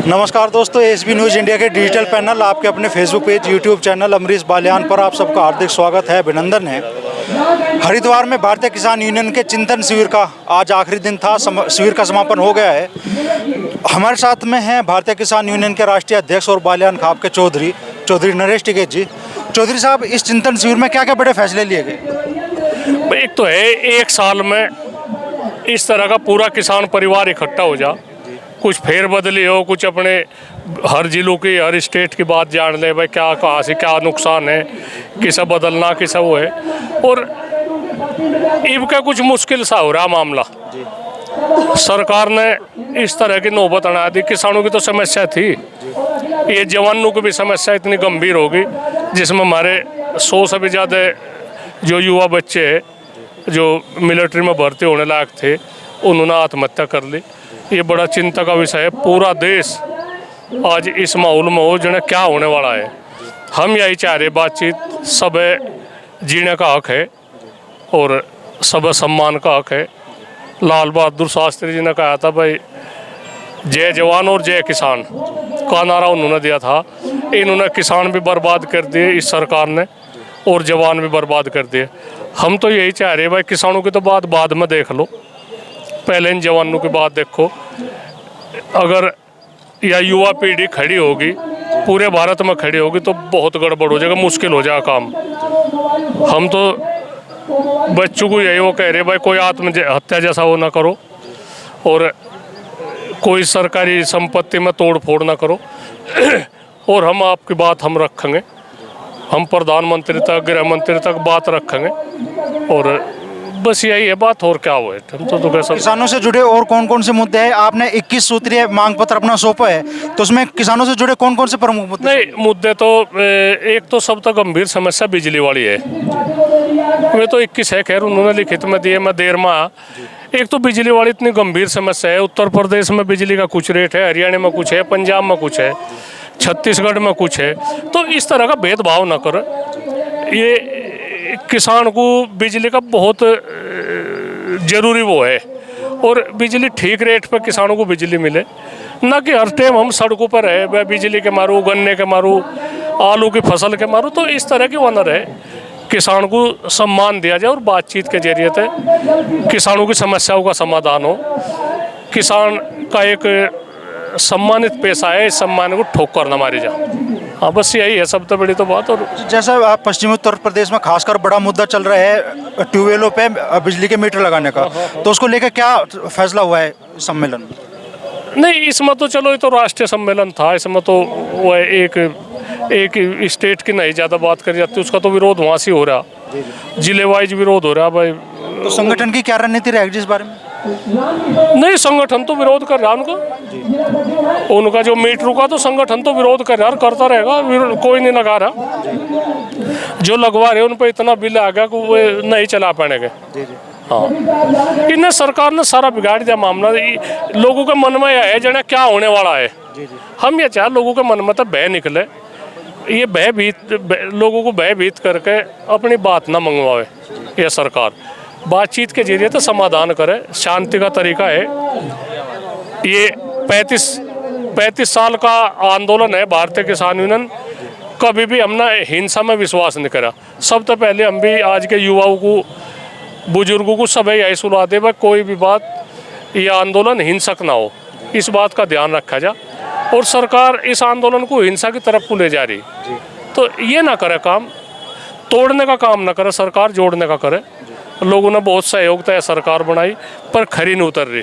नमस्कार दोस्तों, SB news India के डिजिटल पैनल आपके अपने Facebook page, YouTube channel Amrish Baliyan पर आप सबका हार्दिक स्वागत है, अभिनंदन है। हरिद्वार में भारतीय किसान यूनियन के चिंतन शिविर का आज आखिरी दिन था। शिविर का समापन हो गया है। हमारे साथ में हैं भारतीय किसान यूनियन के राष्ट्रीय अध्यक्ष और बालियान खाप के चौधरी नरेश टिकैत जी। चौधरी साहब, इस चिंतन शिविर में क्या क्या बड़े फैसले लिए गए? एक तो है, एक साल में इस तरह का पूरा किसान परिवार इकट्ठा हो जा, कुछ फेरबदली हो, कुछ अपने हर जिलों की, हर स्टेट की बात जान ले, भाई क्या कहाँ से क्या नुकसान है, किसा बदलना किसा वो है। और इनका कुछ मुश्किल सा हो रहा मामला। सरकार ने इस तरह की नौबत अड़ा दी। किसानों की तो समस्या थी, ये जवानों की भी समस्या इतनी गंभीर होगी, जिसमें हमारे 100 से भी ज़्यादा जो युवा बच्चे हैं जो मिलिट्री में भर्ती होने लायक थे, उन्होंने आत्महत्या कर ली। ये बड़ा चिंता का विषय है। पूरा देश आज इस माहौल में हो जिन्हें क्या होने वाला है। हम यही चाह रहे, बातचीत सब जीने का हक है और सब सम्मान का हक है। लाल बहादुर शास्त्री जी ने कहा था, भाई जय जवान और जय किसान का नारा उन्होंने दिया था। इन्होंने किसान भी बर्बाद कर दिए इस सरकार ने, और जवान भी बर्बाद कर दिए। हम तो यही चाह रहे हैं, भाई किसानों की तो बात बाद में देख लो, पहले इन जवानों की बात देखो। अगर या युवा पीढ़ी खड़ी होगी, पूरे भारत में खड़ी होगी, तो बहुत गड़बड़ हो जाएगा, मुश्किल हो जाएगा काम। हम तो बच्चों को यही वो कह रहे, भाई कोई आत्महत्या जैसा वो ना करो, और कोई सरकारी संपत्ति में तोड़ फोड़ ना करो। और हम आपकी बात हम रखेंगे, हम प्रधानमंत्री तक, गृह मंत्री तक बात रखेंगे, और बस यही है बात, और क्या हुआ है। हम तो कैसा किसानों से जुड़े और कौन कौन से मुद्दे हैं? आपने 21 सूत्रीय मांग पत्र अपना सौंपा है, तो उसमें किसानों से जुड़े कौन कौन से प्रमुख मुद्दे? नहीं, मुद्दे तो एक तो सबसे गंभीर समस्या बिजली वाली है। वे तो 21 है, खैर उन्होंने लिखित में दिए, मैं देर में। एक तो बिजली वाली इतनी गंभीर समस्या है। उत्तर प्रदेश में बिजली का कुछ रेट है, हरियाणा में कुछ है, पंजाब में कुछ है, छत्तीसगढ़ में कुछ है। तो इस तरह का भेदभाव न करें। ये किसान को बिजली का बहुत ज़रूरी वो है, और बिजली ठीक रेट पर किसानों को बिजली मिले, ना कि हर टाइम हम सड़कों पर है, वह बिजली के मारू, गन्ने के मारू, आलू की फसल के मारू। तो इस तरह की वो न रहे। किसान को सम्मान दिया जाए और बातचीत के जरिए से किसानों की समस्याओं का समाधान हो। किसान का एक सम्मानित पेशा है, इस सम्मान को ठोकर न मारी जाए। हाँ, बस यही है सबसे बड़ी तो बात। और जैसा आप पश्चिमी उत्तर प्रदेश में खासकर बड़ा मुद्दा चल रहा है ट्यूबवेलों पे बिजली के मीटर लगाने का, तो उसको लेकर क्या फैसला हुआ है सम्मेलन में? नहीं, इसमें तो चलो, ये तो राष्ट्रीय सम्मेलन था, इसमें तो वो एक स्टेट की नहीं ज़्यादा बात करी जाती, उसका तो विरोध वहाँ से हो रहा, जिले वाइज विरोध हो रहा। भाई तो संगठन की क्या रणनीति रहेगी जिस बारे में? नहीं, संगठन तो विरोध कर रहा उनका जो मीटरों का, तो संगठन तो विरोध कर रहा, करता रहेगा। कोई नहीं लगा रहा। जो लगवा रहे उन पर इतना बिल आ गया कि वो नहीं चला पाएंगे। हाँ, इन्हें सरकार ने सारा बिगाड़ दिया मामला। लोगों के मन में यह है जने क्या होने वाला है। हम ये चाहे लोगों के मन में तो भय निकले, ये लोगों को भयभीत करके अपनी बात ना मंगवाए। यह सरकार बातचीत के जरिए तो समाधान करे, शांति का तरीका है। ये 35 साल का आंदोलन है भारतीय किसान यूनियन। कभी भी हमने हिंसा में विश्वास नहीं करा। सबसे पहले हम भी आज के युवाओं को, बुजुर्गों को सब यही सुना दे, भाई कोई भी बात, ये आंदोलन हिंसक ना हो, इस बात का ध्यान रखा जा। और सरकार इस आंदोलन को हिंसा की तरफ को ले जा रही, तो ये ना करे, काम तोड़ने का काम ना करे सरकार, जोड़ने का करे। लोगों ने बहुत सहयोग था, सरकार बनाई, पर खरी नहीं उतर रही।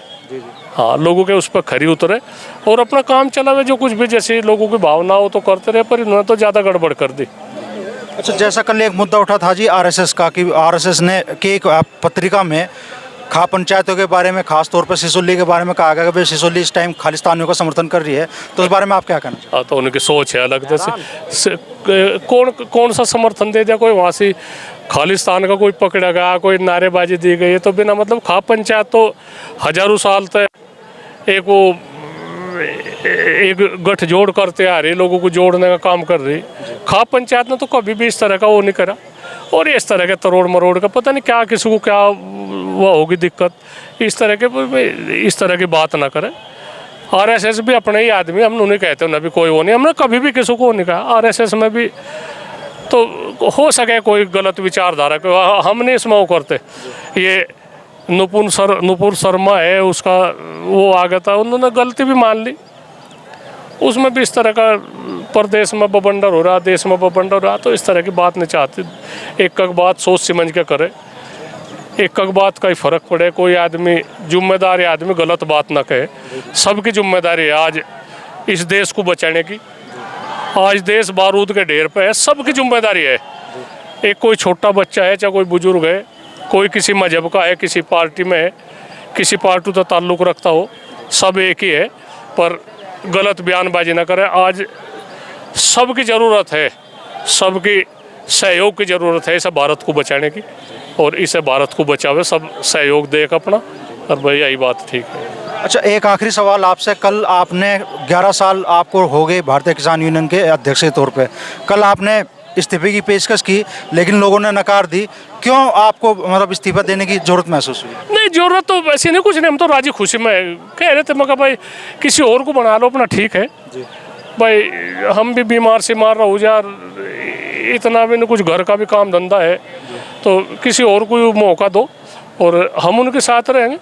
हाँ, लोगों के उस पर खरी उतरे और अपना काम चलावे। जो कुछ भी जैसे लोगों की भावना हो तो करते रहे, पर इन्होंने तो ज़्यादा गड़बड़ कर दी। अच्छा, जैसा कल एक मुद्दा उठा था जी आरएसएस का, कि आरएसएस ने की एक पत्रिका में खाप पंचायतों के बारे में, खास तौर पर सिसोली के बारे में कहा गया कि भाई सिसोली इस टाइम खालिस्तानियों का समर्थन कर रही है, तो उस बारे में आप क्या कहना चाहते हैं? हाँ, तो उनकी सोच है अलग। जैसे कौन सा समर्थन दे दिया कोई वहाँ से, खालिस्तान का कोई पकड़ा गया, कोई नारेबाजी दी गई है, तो बिना मतलब खाप पंचायत तो हजारों साल तक एक गठजोड़ करते आ रही, लोगों को जोड़ने का काम कर रही। खाप पंचायत ने तो कभी भी इस तरह का वो नहीं करा। और इस तरह के तरोड़ मरोड़ का पता नहीं क्या, किसी को क्या वो होगी दिक्कत, इस तरह की बात ना करें। आरएसएस भी अपने ही आदमी, हम उन्हें कहते हो ना भी कोई वो नहीं, हमने कभी भी किसी को नहीं कहा। आरएसएस में भी तो हो सके कोई गलत विचारधारा को हम नहीं इसमें वो करते। ये नुपुर शर्मा है, उसका वो आ गया था, उन्होंने गलती भी मान ली, उसमें भी इस तरह का प्रदेश में बबंडर हो रहा, देश में बबंडर हो रहा, तो इस तरह की बात नहीं चाहती। एक बात सोच समझ के करे, एक बात का ही फर्क पड़े, कोई आदमी जिम्मेदार आदमी गलत बात ना कहे। सबकी जिम्मेदारी है आज इस देश को बचाने की। आज देश बारूद के ढेर पे है, सबकी जिम्मेदारी है। एक कोई छोटा बच्चा है, चाहे कोई बुजुर्ग है, कोई किसी मजहब का है, किसी पार्टी में है, किसी पार्टी से ताल्लुक़ रखता हो, सब एक ही है, पर गलत बयानबाजी ना करें। आज सबकी ज़रूरत है, सबकी सहयोग की ज़रूरत है इसे भारत को बचाने की, और इसे भारत को बचावे सब सहयोग देख अपना, और भाई यही बात ठीक है। अच्छा, एक आखिरी सवाल आपसे। कल आपने 11 साल आपको हो गए भारतीय किसान यूनियन के अध्यक्ष के तौर पे, कल आपने इस्तीफे की पेशकश की लेकिन लोगों ने नकार दी, क्यों आपको मतलब इस्तीफा देने की जरूरत महसूस हुई? नहीं, जरूरत तो वैसे नहीं, कुछ नहीं, हम तो राजी खुशी में कह रहे थे। मैं कहा भाई किसी और को बना लो अपना, ठीक है भाई, हम भी बीमार सीमार रहो यार, इतना भी नहीं, कुछ घर का भी काम धंधा है, तो किसी और को मौका दो और हम उनके साथ रहेंगे।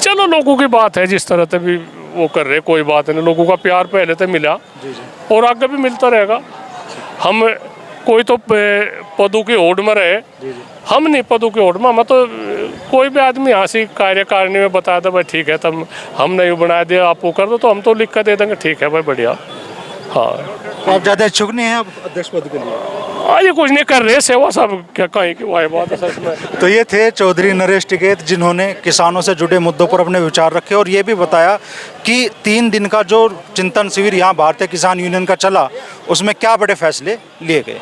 चलो लोगों की बात है, जिस तरह से भी वो कर रहे, कोई बात नहीं, लोगों का प्यार पहले से मिला और आगे भी मिलता रहेगा। हम कोई तो पदों की होड़ में रहे, हम नहीं पदों की होड़ में, हम तो कोई भी आदमी यहाँ से कार्यकारिणी में बता दे भाई ठीक है, तब हम नहीं बना दिया, आप वो कर दो, तो हम तो लिख कर दे देंगे, ठीक है भाई बढ़िया। हाँ, तो आप ज़्यादा इच्छुक नहीं हैं अब अध्यक्ष पद के लिए? आज ये कुछ नहीं कर रहे, सेवा सब क्या कहीं की वाह बात है सच में। तो ये थे चौधरी नरेश टिकैत, जिन्होंने किसानों से जुड़े मुद्दों पर अपने विचार रखे और ये भी बताया कि 3 दिन का जो चिंतन शिविर यहाँ भारतीय किसान यूनियन का चला, उसमें क्या बड़े फैसले लिए गए।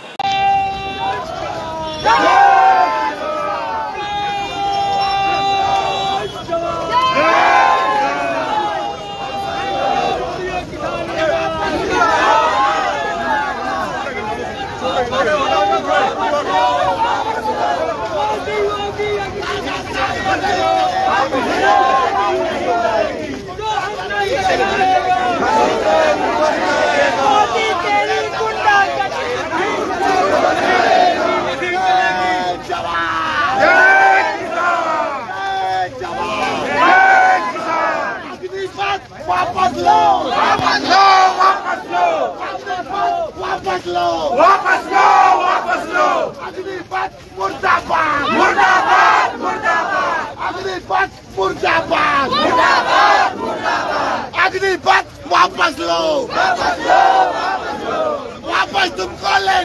वापस लो, वापस लो, वापस लो, वापस लो, वापस लो, वापस लो। अग्निपथ मुर्दाबाद, मुर्दाबाद, मुर्दाबाद। अग्निपथ मुर्दाबाद, मुर्दाबाद, मुर्दाबाद। अग्निपथ वापस लो, वापस लो, वापस लो, वापस तुमको ले